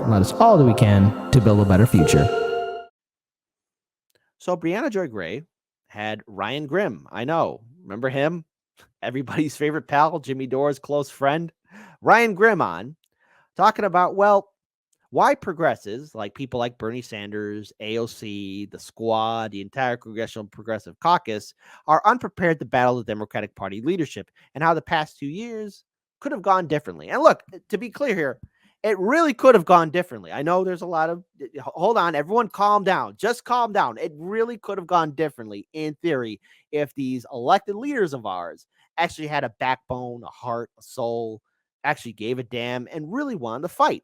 and let us all do we can to build a better future. So Briahna Joy Gray had Ryan Grimm. I know. Remember him? Everybody's favorite pal, Jimmy Dore's close friend. Ryan Grimm on talking about, well, why progressives, like people like Bernie Sanders, AOC, the Squad, the entire Congressional Progressive Caucus, are unprepared to battle the Democratic Party leadership, and how the past 2 years could have gone differently. And look, to be clear here, it really could have gone differently. I know there's a lot of, hold on, everyone calm down. Just calm down. It really could have gone differently, in theory, if these elected leaders of ours actually had a backbone, a heart, a soul, actually gave a damn, and really wanted to fight.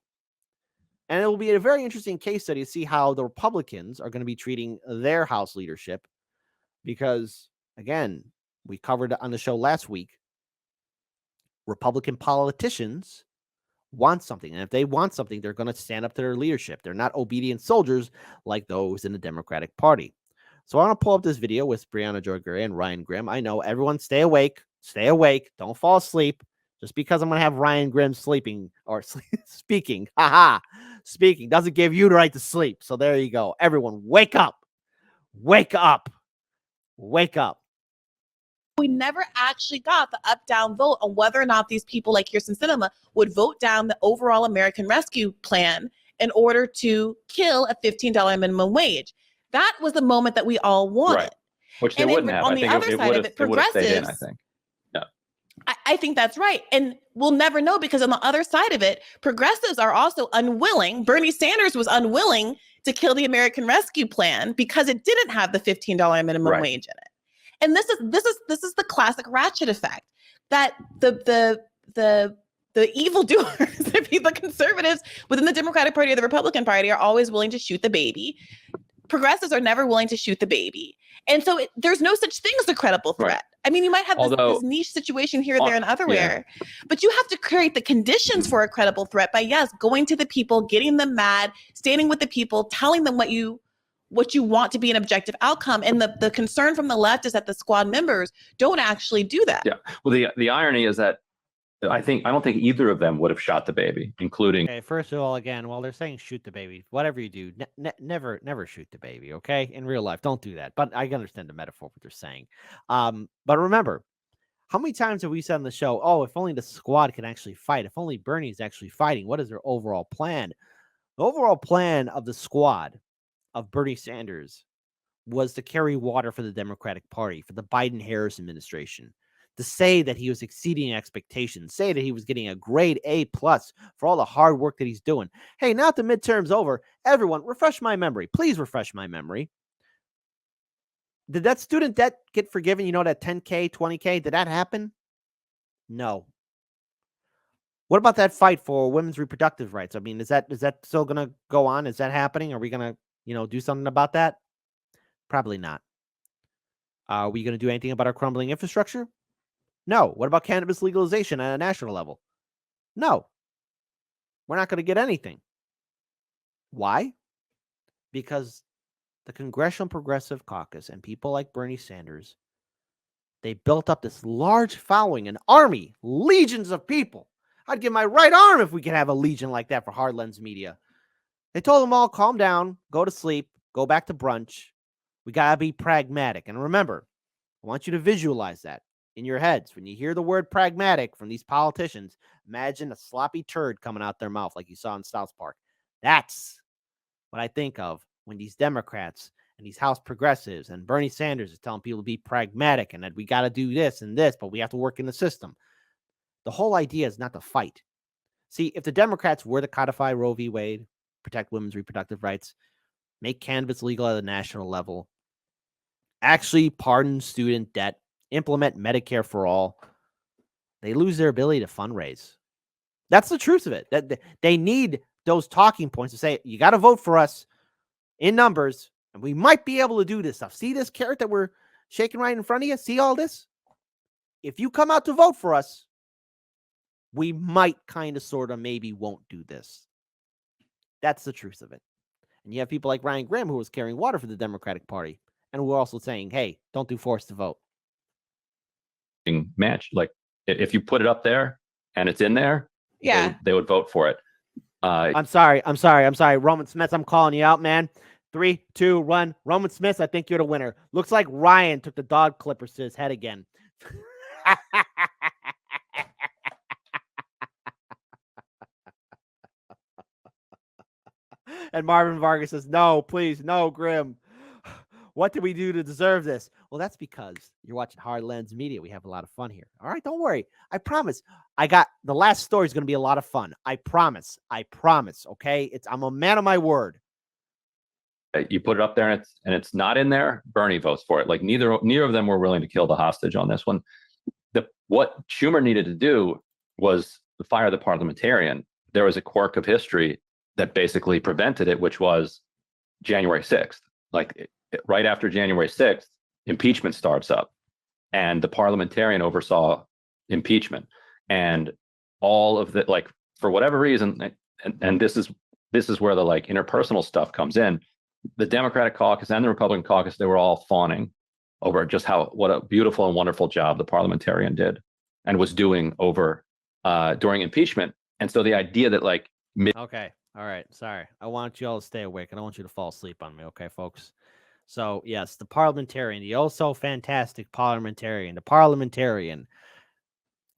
And it will be a very interesting case study to see how the Republicans are going to be treating their House leadership. Because, again, we covered on the show last week, Republican politicians want something. And if they want something, they're going to stand up to their leadership. They're not obedient soldiers like those in the Democratic Party. So I want to pull up this video with Briahna Joy Gray and Ryan Grimm. I know, everyone stay awake. Stay awake. Don't fall asleep. Just because I'm going to have Ryan Grimm sleeping or speaking, speaking doesn't give you the right to sleep. So there you go. Everyone, wake up. Wake up. Wake up. We never actually got the up-down vote on whether or not these people like Kirsten Sinema would vote down the overall American Rescue Plan in order to kill a $15 minimum wage. That was the moment that we all wanted. Right. Which they wouldn't have. On the other side of it, progressives, I think. I think that's right. And we'll never know, because on the other side of it, progressives are also unwilling. Bernie Sanders was unwilling to kill the American Rescue Plan because it didn't have the $15 minimum wage in it. And this is the classic ratchet effect, that the evildoers, the conservatives within the Democratic Party or the Republican Party, are always willing to shoot the baby. Progressives are never willing to shoot the baby. And so there's no such thing as a credible threat. Right. I mean, you might have this niche situation here, there, and otherwhere, but you have to create the conditions for a credible threat by, yes, going to the people, getting them mad, standing with the people, telling them what you want to be an objective outcome. And the concern from the left is that the Squad members don't actually do that. Yeah. Well, the irony is that I don't think either of them would have shot the baby, including. Okay, first of all, again, while they're saying shoot the baby, whatever you do, never shoot the baby. Okay, in real life, don't do that. But I understand the metaphor what they're saying. But remember, how many times have we said on the show, oh, if only the Squad can actually fight, if only Bernie's actually fighting, what is their overall plan? The overall plan of the Squad of Bernie Sanders was to carry water for the Democratic Party, for the Biden-Harris administration, to say that he was exceeding expectations, say that he was getting a grade A+ for all the hard work that he's doing. Hey, now that the midterm's over, everyone, refresh my memory. Please refresh my memory. Did that student debt get forgiven? You know, that 10K, 20K, did that happen? No. What about that fight for women's reproductive rights? I mean, is that still going to go on? Is that happening? Are we going to, do something about that? Probably not. Are we going to do anything about our crumbling infrastructure? No. What about cannabis legalization at a national level? No. We're not going to get anything. Why? Because the Congressional Progressive Caucus and people like Bernie Sanders, they built up this large following, an army, legions of people. I'd give my right arm if we could have a legion like that for Hard Lens Media. They told them all, calm down, go to sleep, go back to brunch. We got to be pragmatic. And remember, I want you to visualize that in your heads. When you hear the word pragmatic from these politicians, imagine a sloppy turd coming out their mouth like you saw in South Park. That's what I think of when these Democrats and these House progressives and Bernie Sanders is telling people to be pragmatic and that we got to do this and this, but we have to work in the system. The whole idea is not to fight. See, if the Democrats were to codify Roe v. Wade, protect women's reproductive rights, make cannabis legal at a national level, actually pardon student debt, implement Medicare for all, they lose their ability to fundraise. That's the truth of it. That they need those talking points to say, you got to vote for us in numbers, and we might be able to do this stuff. See this carrot that we're shaking right in front of you? See all this? If you come out to vote for us, we might kind of, sort of, maybe won't do this. That's the truth of it. And you have people like Ryan Grimm, who was carrying water for the Democratic Party, and we're also saying, hey, don't do forced to vote. Match, like if you put it up there and it's in there, yeah, they would vote for it. I'm sorry. Roman Smith, I'm calling you out, man. 3, 2, 1. Roman Smith, I think you're the winner. Looks like Ryan took the dog clippers to his head again. And Marvin Vargas says, no, please, no, Grim. What did we do to deserve this? Well, that's because you're watching Hard Lens Media. We have a lot of fun here. All right, don't worry. I promise. I got the last story is going to be a lot of fun. I promise. Okay, I'm a man of my word. You put it up there, and it's not in there. Bernie votes for it. Like neither of them were willing to kill the hostage on this one. What Schumer needed to do was fire the parliamentarian. There was a quirk of history that basically prevented it, which was January 6th. Like right after January 6th, impeachment starts up, and the parliamentarian oversaw impeachment, and all of the, like, for whatever reason, and this is where the like interpersonal stuff comes in. The Democratic caucus and the Republican caucus, they were all fawning over just what a beautiful and wonderful job the parliamentarian did and was doing over during impeachment. And so the idea that like okay, all right, sorry, I want you all to stay awake. I don't want you to fall asleep on me, okay, folks? So yes, the parliamentarian, the also fantastic parliamentarian, the parliamentarian.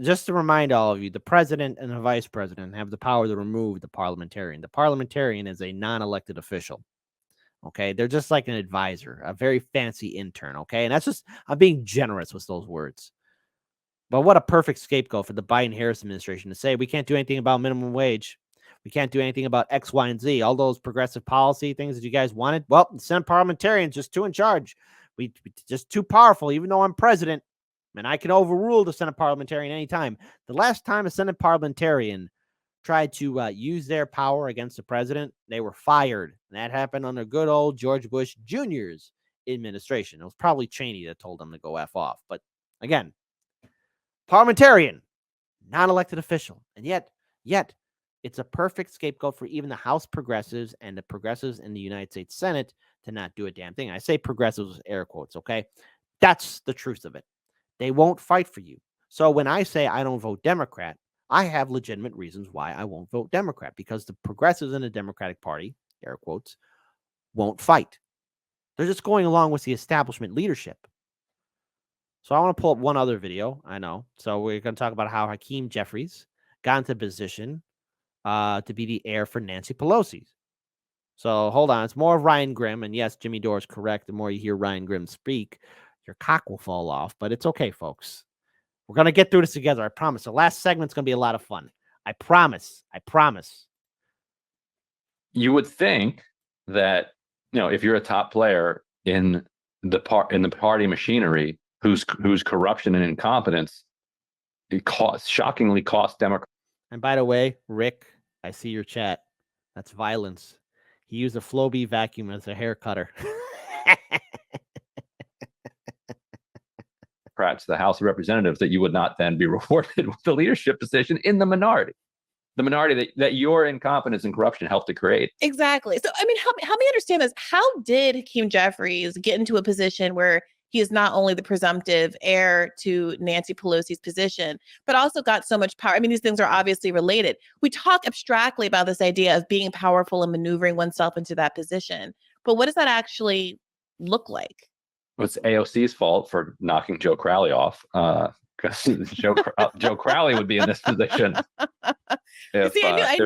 Just to remind all of you, the president and the vice president have the power to remove the parliamentarian. The parliamentarian is a non-elected official. Okay, they're just like an advisor, a very fancy intern. Okay, and that's just, I'm being generous with those words. But what a perfect scapegoat for the Biden-Harris administration to say we can't do anything about minimum wage. We can't do anything about X, Y, and Z. All those progressive policy things that you guys wanted. Well, the Senate parliamentarian's just too in charge. We just too powerful, even though I'm president. And I can overrule the Senate parliamentarian anytime. The last time a Senate parliamentarian tried to use their power against the president, they were fired. And that happened under good old George Bush Jr.'s administration. It was probably Cheney that told them to go F off. But again, parliamentarian, non-elected official. And yet, it's a perfect scapegoat for even the House progressives and the progressives in the United States Senate to not do a damn thing. I say progressives with air quotes, okay? That's the truth of it. They won't fight for you. So when I say I don't vote Democrat, I have legitimate reasons why I won't vote Democrat, because the progressives in the Democratic Party, air quotes, won't fight. They're just going along with the establishment leadership. So I want to pull up one other video. I know. So we're going to talk about how Hakeem Jeffries got into position to be the heir for Nancy Pelosi. So hold on. It's more of Ryan Grimm. And yes, Jimmy Dore is correct. The more you hear Ryan Grimm speak, your cock will fall off. But it's okay, folks. We're going to get through this together. I promise. The last segment's going to be a lot of fun. I promise. You would think that, if you're a top player in the party machinery, whose corruption and incompetence shockingly cost Democrats. And by the way, Rick, I see your chat. That's violence. He used a Flowbee vacuum as a hair cutter. The House of Representatives, that you would not then be rewarded with the leadership position in the minority that your incompetence and corruption helped to create. Exactly. So, I mean, help me understand this. How did Hakeem Jeffries get into a position where he is not only the presumptive heir to Nancy Pelosi's position, but also got so much power? I mean, these things are obviously related. We talk abstractly about this idea of being powerful and maneuvering oneself into that position, but what does that actually look like? It's AOC's fault for knocking Joe Crowley off, because Joe Crowley would be in this position. See, I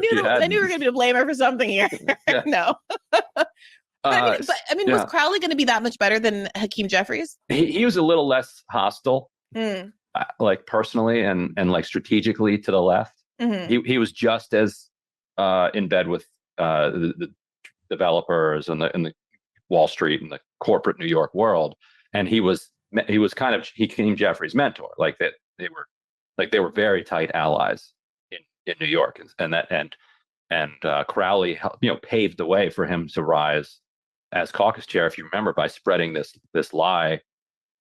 knew we were going to blame her for something here. Yeah. No. But I mean, was Crowley going to be that much better than Hakeem Jeffries? He was a little less hostile, like personally and like strategically to the left. Mm-hmm. He was just as in bed with the developers and the Wall Street and the corporate New York world, and he was kind of Hakeem Jeffries' mentor. Like that, they were very tight allies in New York, and Crowley, paved the way for him to rise as caucus chair, if you remember, by spreading this lie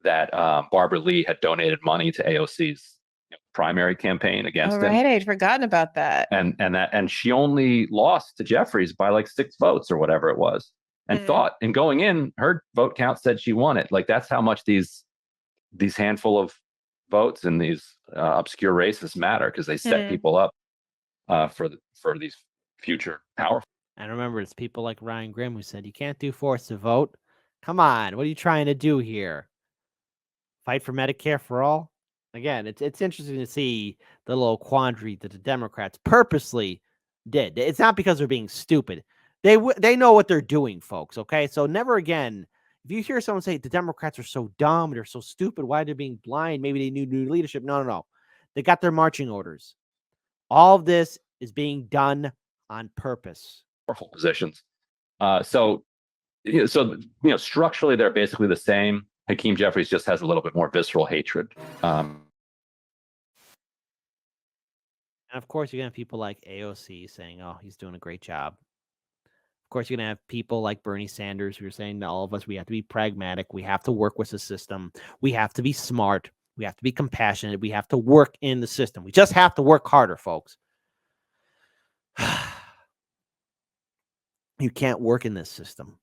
that Barbara Lee had donated money to AOC's primary campaign against him. Right, I'd forgotten about that. And she only lost to Jeffries by like 6 votes or whatever it was. And and going in, her vote count said she won it. Like, that's how much these handful of votes in these obscure races matter, because they set people up for these future powerful. And remember, it's people like Ryan Grimm who said, you can't do force to vote. Come on, what are you trying to do here? Fight for Medicare for all? Again, it's interesting to see the little quandary that the Democrats purposely did. It's not because they're being stupid. They know what they're doing, folks, okay? So never again, if you hear someone say the Democrats are so dumb, they're so stupid, why are they being blind? Maybe they need new leadership. No. They got their marching orders. All of this is being done on purpose. Powerful positions. Structurally, they're basically the same. Hakeem Jeffries just has a little bit more visceral hatred. And of course, you're going to have people like AOC saying, oh, he's doing a great job. Of course, you're going to have people like Bernie Sanders who are saying to all of us, we have to be pragmatic. We have to work with the system. We have to be smart. We have to be compassionate. We have to work in the system. We just have to work harder, folks. You can't work in this system.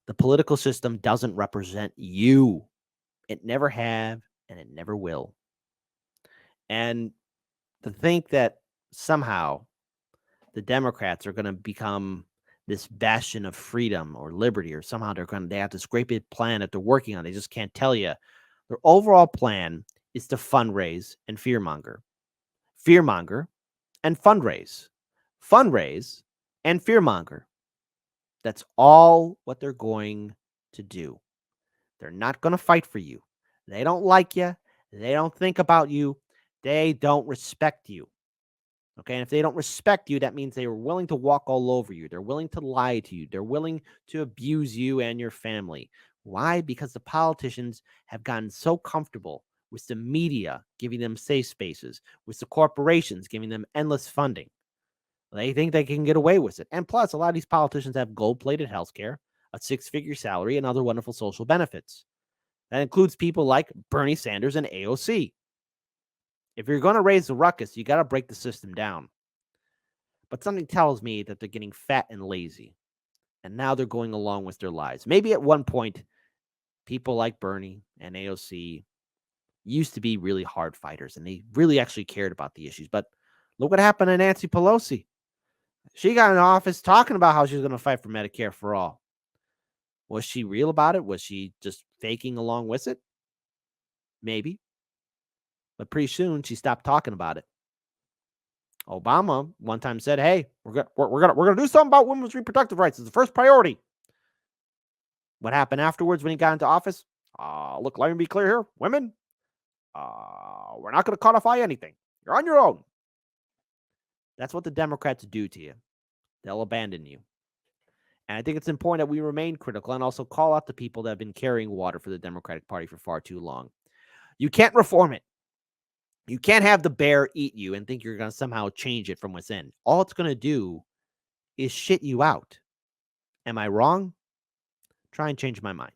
The political system doesn't represent you. It never have, and it never will. And to think that somehow the Democrats are going to become this bastion of freedom or liberty, or somehow they have this great big plan that they're working on. They just can't tell you. Their overall plan is to fundraise and fearmonger. Fearmonger and fundraise. Fundraise and fearmonger. That's all what they're going to do. They're not going to fight for you. They don't like you. They don't think about you. They don't respect you. Okay, and if they don't respect you, that means they are willing to walk all over you. They're willing to lie to you. They're willing to abuse you and your family. Why? Because the politicians have gotten so comfortable with the media giving them safe spaces, with the corporations giving them endless funding. They think they can get away with it. And plus, a lot of these politicians have gold-plated healthcare, a six-figure salary, and other wonderful social benefits. That includes people like Bernie Sanders and AOC. If you're going to raise the ruckus, you got to break the system down. But something tells me that they're getting fat and lazy. And now they're going along with their lives. Maybe at one point, people like Bernie and AOC used to be really hard fighters, and they really actually cared about the issues. But look what happened to Nancy Pelosi. She got in office talking about how she was going to fight for Medicare for all. Was she real about it? Was she just faking along with it? Maybe. But pretty soon she stopped talking about it. Obama one time said, "Hey, we're gonna do something about women's reproductive rights. It's the first priority." What happened afterwards when he got into office? Look, let me be clear here, women. We're not going to codify anything. You're on your own. That's what the Democrats do to you. They'll abandon you. And I think it's important that we remain critical and also call out the people that have been carrying water for the Democratic Party for far too long. You can't reform it. You can't have the bear eat you and think you're going to somehow change it from within. All it's going to do is shit you out. Am I wrong? Try and change my mind.